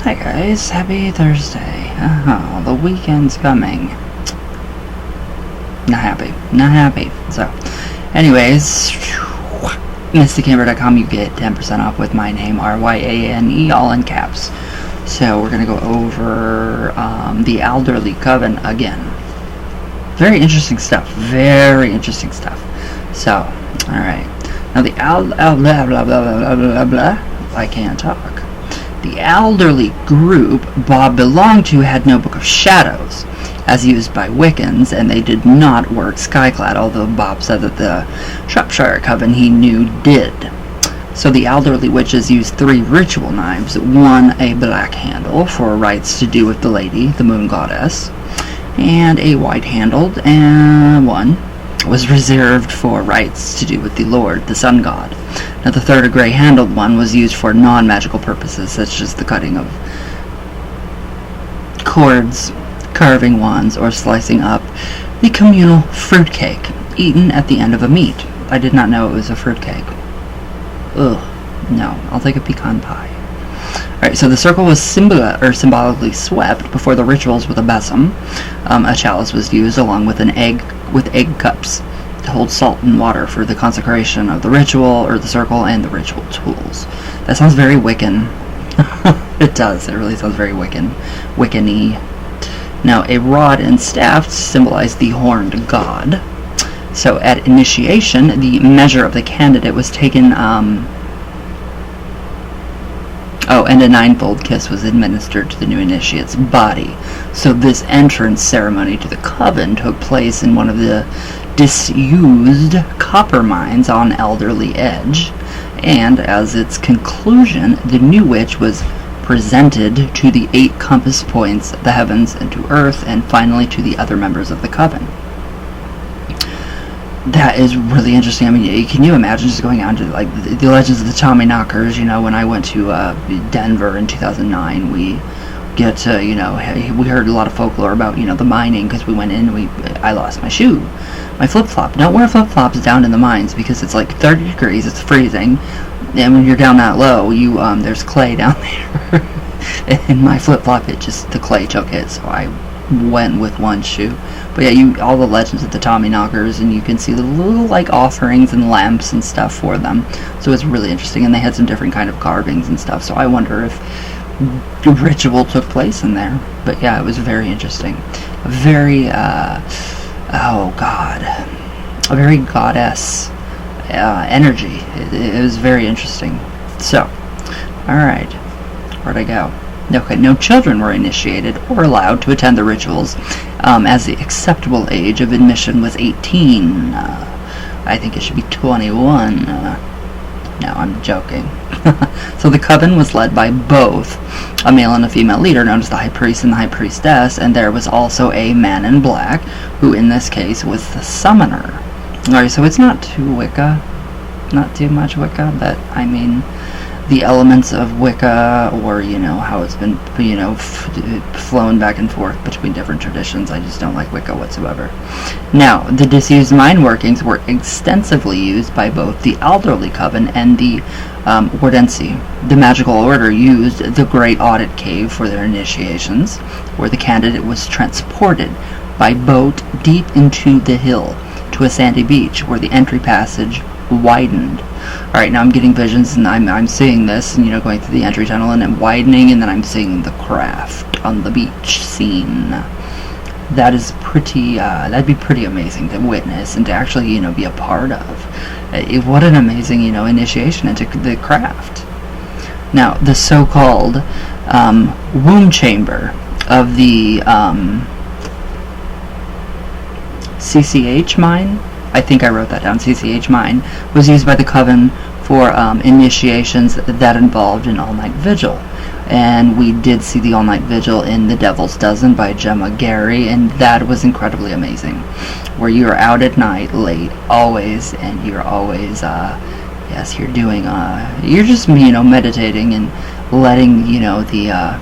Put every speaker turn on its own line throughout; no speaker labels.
Hi guys, happy Thursday. The weekend's coming. Not happy. So, anyways, mysticamber.com, you get 10% off with my name, RYANE, all in caps. So, we're going to go over the Alderley Coven again. Very interesting stuff. So, alright. Now, the I can't talk. The Alderley group Bob belonged to had no Book of Shadows, as used by Wiccans, and they did not work Skyclad, although Bob said that the Shropshire Coven he knew did. So the Alderley witches used 3 ritual knives, one a black handle for rites to do with the lady, the moon goddess, and a white-handled, and one was reserved for rites to do with the Lord, the sun god. Now the third, a gray-handled one, was used for non-magical purposes, such as the cutting of cords, carving wands, or slicing up the communal fruitcake, eaten at the end of a meat. I did not know it was a fruitcake. Ugh, no, I'll take a pecan pie. Alright, so the circle was symbolically swept before the rituals with a besom. A chalice was used along with egg cups to hold salt and water for the consecration of the ritual or the circle and the ritual tools. That sounds very Wiccan. It does. It really sounds very Wiccan-y. Now, a rod and staff symbolize the horned god. So at initiation, the measure of the candidate was taken, and a 9-fold kiss was administered to the new initiate's body. So this entrance ceremony to the coven took place in one of the disused copper mines on Alderley Edge, and as its conclusion, the new witch was presented to the 8 compass points, the heavens and to earth, and finally to the other members of the coven. That is really interesting. I mean, can you imagine just going on to like the legends of the Tommy Knockers? You know, when I went to Denver in 2009, we get to, we heard a lot of folklore about, the mining, because we went in and I lost my shoe, my flip-flop. Don't wear flip-flops down in the mines because it's like 30 degrees, it's freezing, and when you're down that low, there's clay down there. And my flip-flop, the clay took it, so I went with one shoe. But yeah, all the legends of the Tommy Knockers, and you can see the little like offerings and lamps and stuff for them. So it's really interesting, and they had some different kind of carvings and stuff. So I wonder if the ritual took place in there. But yeah, it was very interesting. A very a very goddess energy. It was very interesting. So, all right, where'd I go? Okay, no children were initiated or allowed to attend the rituals, as the acceptable age of admission was 18. I think it should be 21. No, I'm joking. So the coven was led by both a male and a female leader, known as the high priest and the high priestess, and there was also a man in black, who in this case was the summoner. Alright, so it's not too much Wicca, but I mean, the elements of Wicca, or how it's been flown back and forth between different traditions, I just don't like Wicca whatsoever. Now, the disused mine workings were extensively used by both the Alderley Coven and the Wardency. The magical order used the Great Audit Cave for their initiations, where the candidate was transported by boat deep into the hill to a sandy beach where the entry passage widened. Alright, now I'm getting visions, and I'm seeing this, and going through the entry tunnel, and then widening, and then I'm seeing the craft on the beach scene. That is pretty, that'd be pretty amazing to witness, and to actually, be a part of. What an amazing, initiation into the craft. Now, the so-called womb chamber of the CCH mine, I think I wrote that down, CCH mine, was used by the coven for initiations that involved an all-night vigil. And we did see the all-night vigil in The Devil's Dozen by Gemma Gary, and that was incredibly amazing. Where you're out at night, late, always, and you're always, you're doing, you're just, meditating and letting, the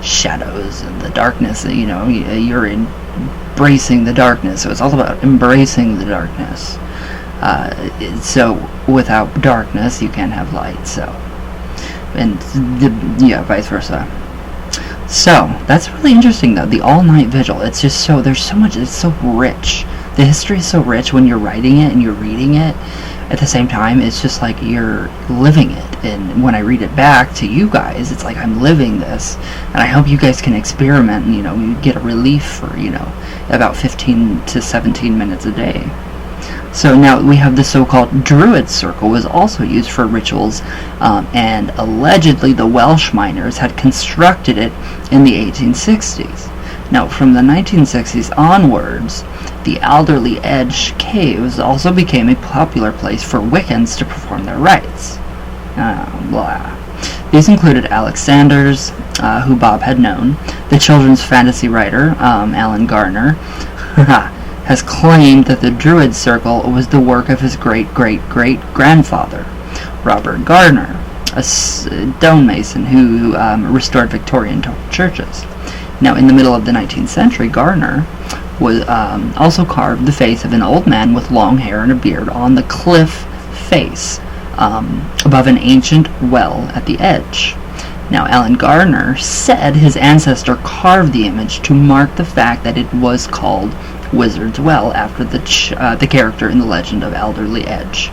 shadows and the darkness, you're embracing the darkness. So it's all about embracing the darkness. So without darkness, you can't have light. So, and vice versa. So that's really interesting, though. The all-night vigil. It's just so there's so much. It's so rich. The history is so rich when you're writing it and you're reading it. At the same time, it's just like you're living it. And when I read it back to you guys, it's like I'm living this. And I hope you guys can experiment and, you get a relief for, about 15 to 17 minutes a day. So now we have the so-called Druid Circle was also used for rituals, and allegedly the Welsh miners had constructed it in the 1860s. Now, from the 1960s onwards, the Alderley Edge caves also became a popular place for Wiccans to perform their rites. These included Alexander's, who Bob had known. The children's fantasy writer, Alan Garner, has claimed that the Druid Circle was the work of his great-great-great-grandfather, Robert Garner, a stonemason who restored Victorian churches. Now, in the middle of the 19th century, Garner was also carved the face of an old man with long hair and a beard on the cliff face above an ancient well at the edge. Now, Alan Garner said his ancestor carved the image to mark the fact that it was called Wizard's Well after the character in the legend of Alderley Edge,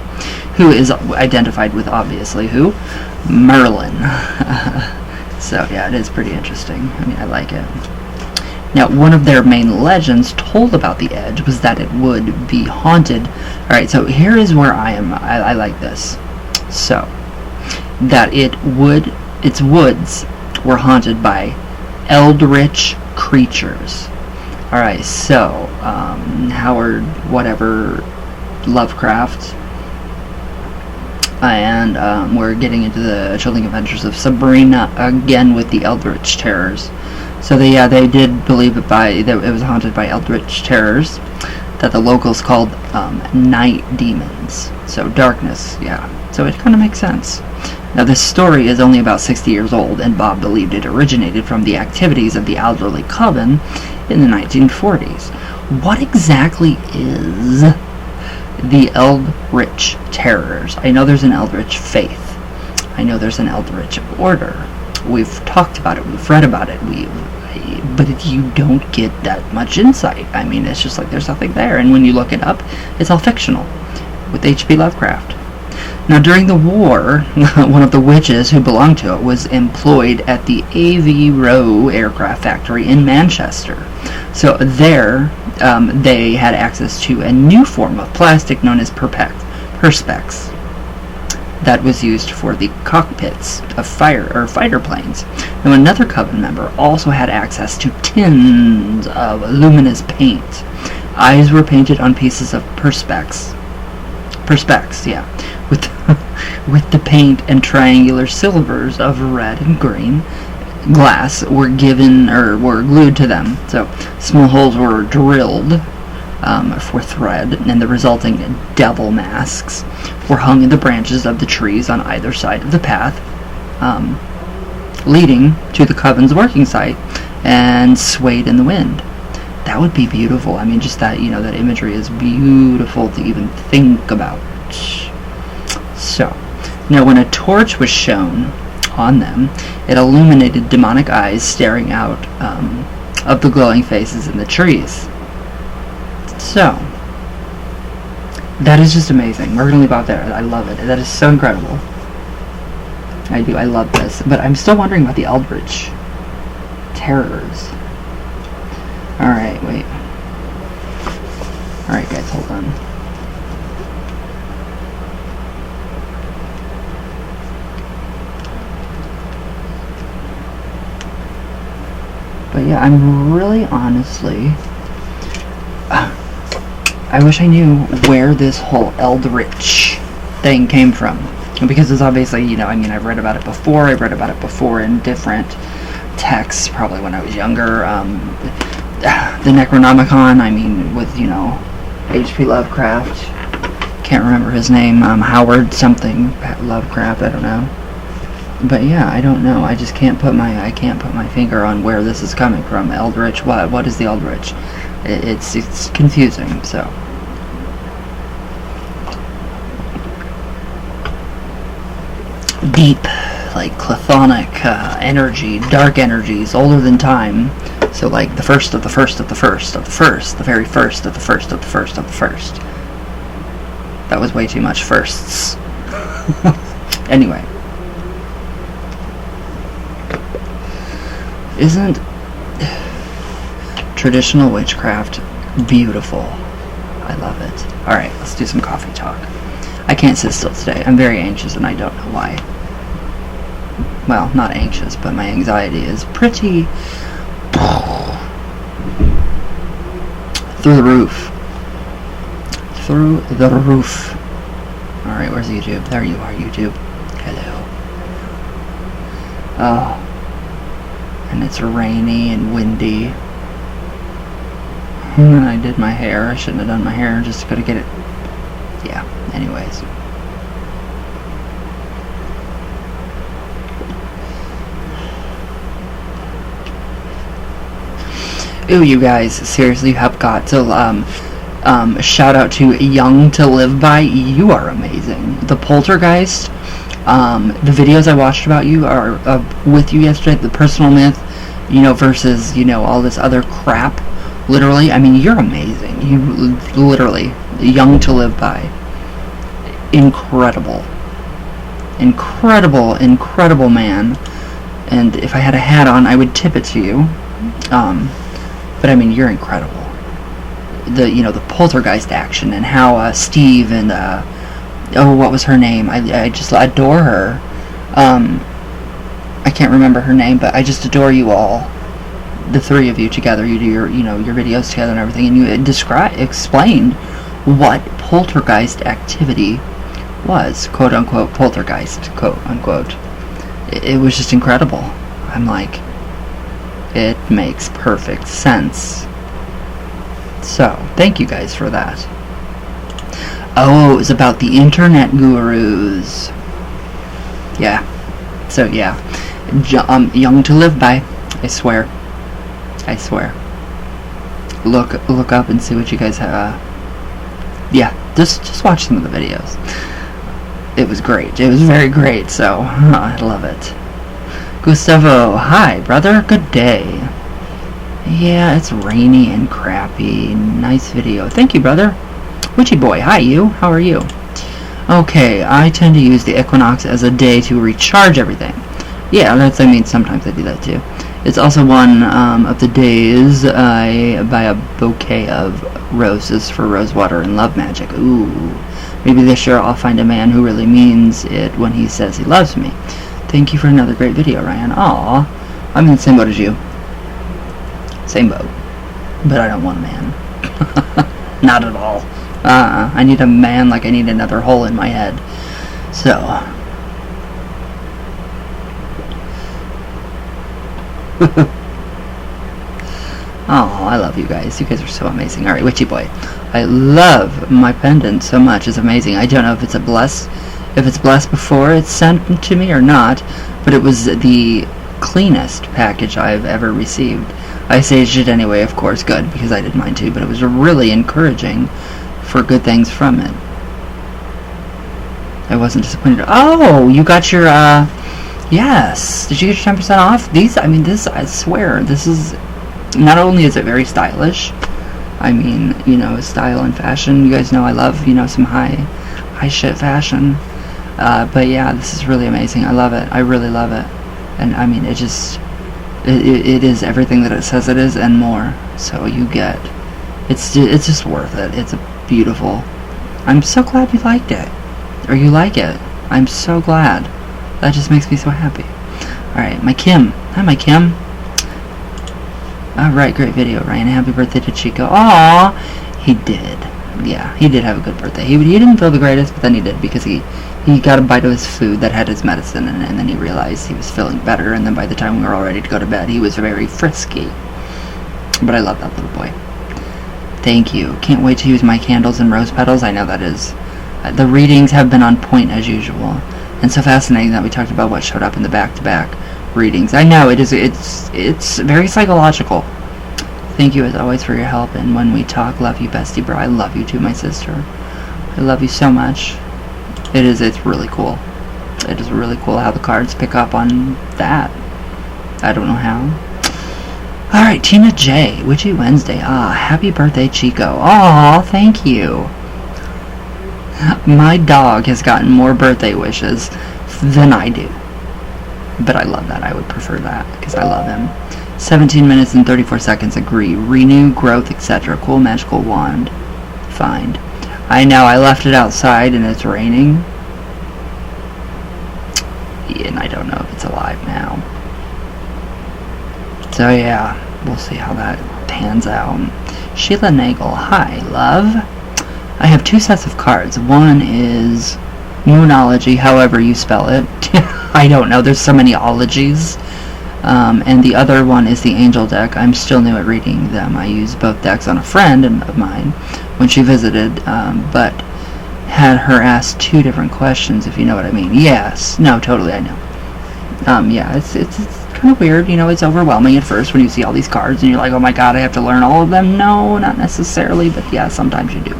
who is identified with, obviously, who? Merlin. So, yeah, it is pretty interesting. I mean, I like it. Now, one of their main legends told about the Edge was that it would be haunted. Alright, so here is where I like this. So, that its woods were haunted by eldritch creatures. Alright, so, Howard, whatever, Lovecraft, and we're getting into the chilling adventures of Sabrina again with the eldritch terrors. So they did believe that it was haunted by eldritch terrors that the locals called night demons. So darkness, yeah. So it kind of makes sense. Now this story is only about 60 years old, and Bob believed it originated from the activities of the Alderley Coven in the 1940s. What exactly is the eldritch terrors? I know there's an eldritch faith. I know there's an eldritch order. We've talked about it. We've read about it. But you don't get that much insight. I mean, it's just like there's nothing there. And when you look it up, it's all fictional with H.P. Lovecraft. Now, during the war, one of the witches who belonged to it was employed at the A.V. Rowe aircraft factory in Manchester. So there, they had access to a new form of plastic known as perspex that was used for the cockpits of fighter planes. Now, another Coven member also had access to tins of luminous paint. Eyes were painted on pieces of perspex, yeah, with the paint, and triangular silvers of red and green glass were glued to them. So small holes were drilled for thread, and the resulting devil masks were hung in the branches of the trees on either side of the path, leading to the Coven's working site, and swayed in the wind. That would be beautiful. I mean, just that, that imagery is beautiful to even think about. So, now when a torch was shown on them, it illuminated demonic eyes staring out of the glowing faces in the trees. So, that is just amazing. We're going to leave out there. I love it. That is so incredible. I do. I love this. But I'm still wondering about the eldritch terrors. Alright, wait. Alright, guys, hold on. But yeah, I'm really honestly... I wish I knew where this whole eldritch thing came from. Because it's obviously, I've read about it before. I've read about it before in different texts, probably when I was younger. The Necronomicon, with, H.P. Lovecraft. Can't remember his name. Howard something. Lovecraft, I don't know. But yeah, I don't know. I just can't put my finger on where this is coming from. Eldritch, what is the eldritch? It's confusing, so. Deep, like chthonic energy, dark energies, older than time. So like the first of the first of the first of the first, the very first of the first of the first of the first. That was way too much firsts. Anyway. Isn't traditional witchcraft beautiful? I love it. Alright, let's do some coffee talk. I can't sit still today. I'm very anxious and I don't know why. Well, not anxious, but my anxiety is pretty through the roof. Through the roof. Alright, where's YouTube? There you are, YouTube. Hello. Oh. And it's rainy and windy. And I did my hair. I shouldn't have done my hair. Just gotta get it. Yeah, anyways. Ooh, you guys, seriously, have got to, shout out to Jung to Live By. You are amazing. The Poltergeist, the videos I watched about you are, with you yesterday, the personal myth, versus, all this other crap. Literally, I mean, you're amazing. You, literally, Jung to Live By. Incredible. Incredible man. And if I had a hat on, I would tip it to you. But I mean, you're incredible. The poltergeist action and how Steve and what was her name? I just adore her. I can't remember her name, but I just adore you all. The three of you together. You do your your videos together and everything, and you explained what poltergeist activity was, quote unquote poltergeist, quote unquote. It was just incredible. I'm like, it makes perfect sense. So, thank you guys for that. Oh, it was about the internet gurus. Yeah. So, yeah. Jung to Live By. I swear. Look up and see what you guys have. Yeah, just watch some of the videos. It was great. It was very great, so I love it. Gustavo, hi, brother. Good day. Yeah, it's rainy and crappy. Nice video. Thank you, brother. Witchy boy, hi, you. How are you? Okay, I tend to use the equinox as a day to recharge everything. Yeah, sometimes I do that too. It's also one of the days I buy a bouquet of roses for rosewater and love magic. Ooh. Maybe this year I'll find a man who really means it when he says he loves me. Thank you for another great video, Ryan. Aw, I'm in the same boat as you. Same boat. But I don't want a man. Not at all. I need a man like I need another hole in my head. So. Oh, I love you guys. You guys are so amazing. Alright, Witchy Boy. I love my pendant so much. It's amazing. I don't know if it's blessed before it's sent to me or not, but it was the cleanest package I've ever received. I saged it anyway, of course, good, because I did mine too, but it was really encouraging for good things from it. I wasn't disappointed. Oh, you got your, yes. Did you get your 10% off? I swear, this is, not only is it very stylish, style and fashion. You guys know I love, some high shit fashion. But yeah, this is really amazing. I love it. I really love it. And it is everything that it says it is and more. So you get, it's just worth it. It's beautiful. I'm so glad you liked it. Or you like it. I'm so glad. That just makes me so happy. Alright, my Kim. Hi, my Kim. Alright, great video, Ryan. Happy birthday to Chico. Aww! He did. Yeah, he did have a good birthday. He didn't feel the greatest, but then he did, because he got a bite of his food that had his medicine in it, and then he realized he was feeling better, and then by the time we were all ready to go to bed, he was very frisky. But I love that little boy. Thank you. Can't wait to use my candles and rose petals. I know that is. The readings have been on point as usual. And so fascinating that we talked about what showed up in the back-to-back readings. I know, it's very psychological. Thank you as always for your help, and when we talk, love you, bestie bro. I love you too, my sister. I love you so much. It's really cool. It is really cool how the cards pick up on that. I don't know how. Alright, Tina J. Witchy Wednesday. Happy birthday, Chico. Aw, thank you. My dog has gotten more birthday wishes than I do. But I love that. I would prefer that, because I love him. 17 minutes and 34 seconds. Agree. Renew, growth, etc. Cool magical wand. Find. I know, I left it outside and it's raining. And I don't know if it's alive now. So yeah, we'll see how that pans out. Sheila Nagel. Hi, love. I have 2 sets of cards. One is Moonology, however you spell it. I don't know, there's so many ologies. And the other one is the Angel deck. I'm still new at reading them. I used both decks on a friend of mine when she visited, but had her ask 2 different questions, if you know what I mean. Yes. No, totally, I know. Yeah, it's kind of weird, you know, it's overwhelming at first when you see all these cards and you're like, oh my god, I have to learn all of them. No, not necessarily, but yeah, sometimes you do.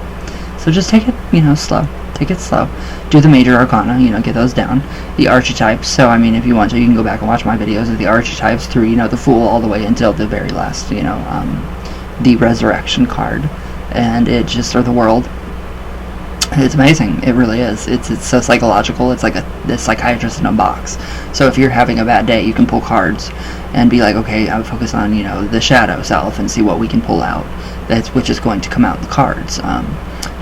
So just take it, you know, slow. Take it slow. Do the major arcana, you know, get those down. The archetypes, so I mean, if you want to, you can go back and watch my videos of the archetypes through, you know, the Fool all the way until the very last, you know, the Resurrection card. And it just, or the World. It's amazing. It really is. It's so psychological. It's like a psychiatrist in a box. So if you're having a bad day, you can pull cards and be like, okay, I would focus on, you know, the shadow self and see what we can pull out. Which is going to come out in the cards.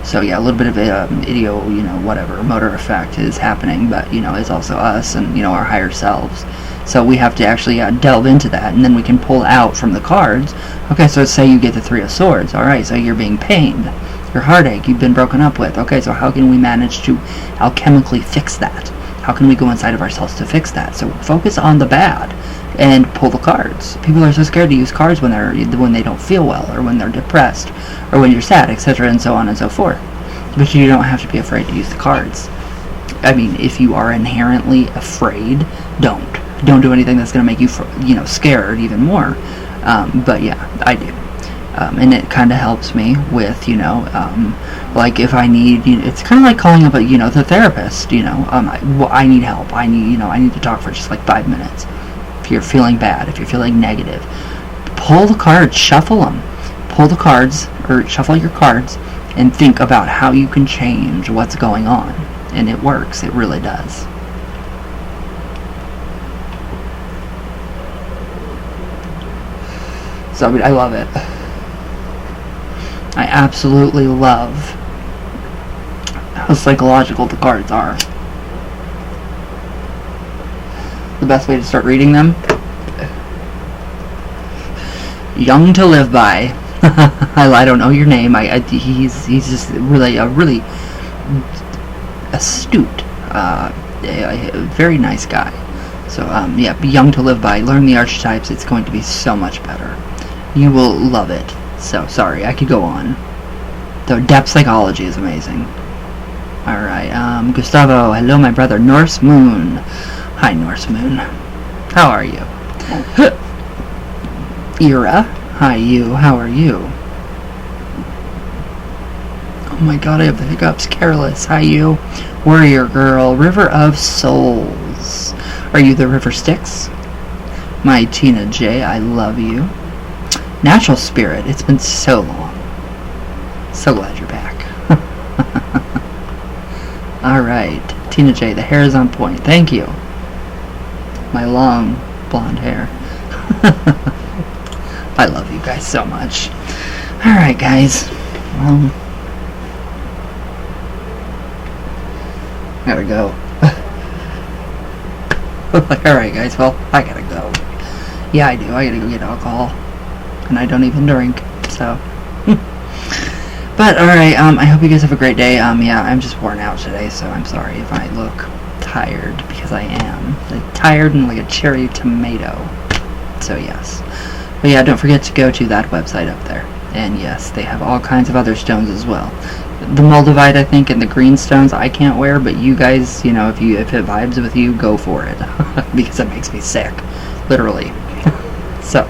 So yeah, a little bit of idio, you know, whatever, motor effect is happening, but, you know, it's also us and, you know, our higher selves. So we have to actually delve into that, and then we can pull out from the cards. Okay, so say you get the 3 of Swords. Alright, so you're being pained. Your heartache you've been broken up with. Okay, so how can we manage to alchemically fix that? How can we go inside of ourselves to fix that? So focus on the bad and pull the cards. People are so scared to use cards when they don't feel well, or when they're depressed, or when you're sad, etc., and so on and so forth. But you don't have to be afraid to use the cards. I mean, if you are inherently afraid, don't do anything that's going to make you, you know, scared even more. But yeah, I do. And it kind of helps me with, you know, like if I need, you know, it's kind of like calling up a, you know, the therapist, you know, I need help. I need to talk for just like 5 minutes. If you're feeling bad, if you're feeling negative, pull the cards, shuffle them. Pull the cards, or shuffle your cards, and think about how you can change what's going on. And it works. It really does. So, I mean, I love it. I absolutely love how psychological the cards are. The best way to start reading them? Jung to live by. I don't know your name. He's just really astute, a very nice guy. So yeah, be young to live by. Learn the archetypes. It's going to be so much better. You will love it. So sorry, I could go on. So Depth Psychology is amazing. All right, Gustavo. Hello, my brother. Norse Moon. Hi, Norse Moon. How are you? Ira. Hi, you. How are you? Oh my god, I have the hiccups. Careless. Hi, you. Warrior Girl. River of Souls. Are you the River Styx? My Tina J. I love you. Natural Spirit. It's been so long. So glad you're back. Alright. Tina J. The hair is on point. Thank you. My long blonde hair. I love you guys so much. Alright, guys. Gotta go. Alright, guys. Well, I gotta go. Yeah, I do. I gotta go get alcohol. And I don't even drink. So. But, alright. I hope you guys have a great day. Yeah, I'm just worn out today, so I'm sorry if I look tired, because I am. Like, tired and like a cherry tomato. So, yes. But yeah, don't forget to go to that website up there. And yes, they have all kinds of other stones as well. The Moldavite, I think, and the green stones I can't wear, but you guys, you know, if it vibes with you, go for it. Because it makes me sick. Literally. So,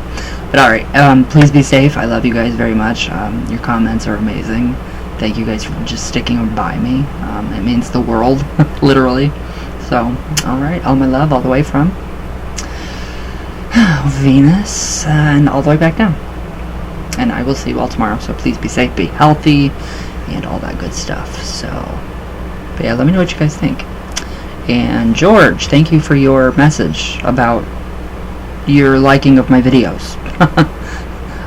but alright, please be safe. I love you guys very much. Your comments are amazing. Thank you guys for just sticking by me. It means the world, literally. So, alright, all my love all the way from Venus and all the way back down. And I will see you all tomorrow, so please be safe, be healthy, and all that good stuff. So, but yeah, let me know what you guys think. And George, thank you for your message about your liking of my videos.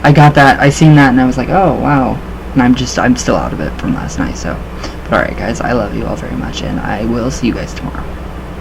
I got that, I seen that, and I was like, oh, wow. And I'm still out of it from last night, so. But alright, guys, I love you all very much, and I will see you guys tomorrow.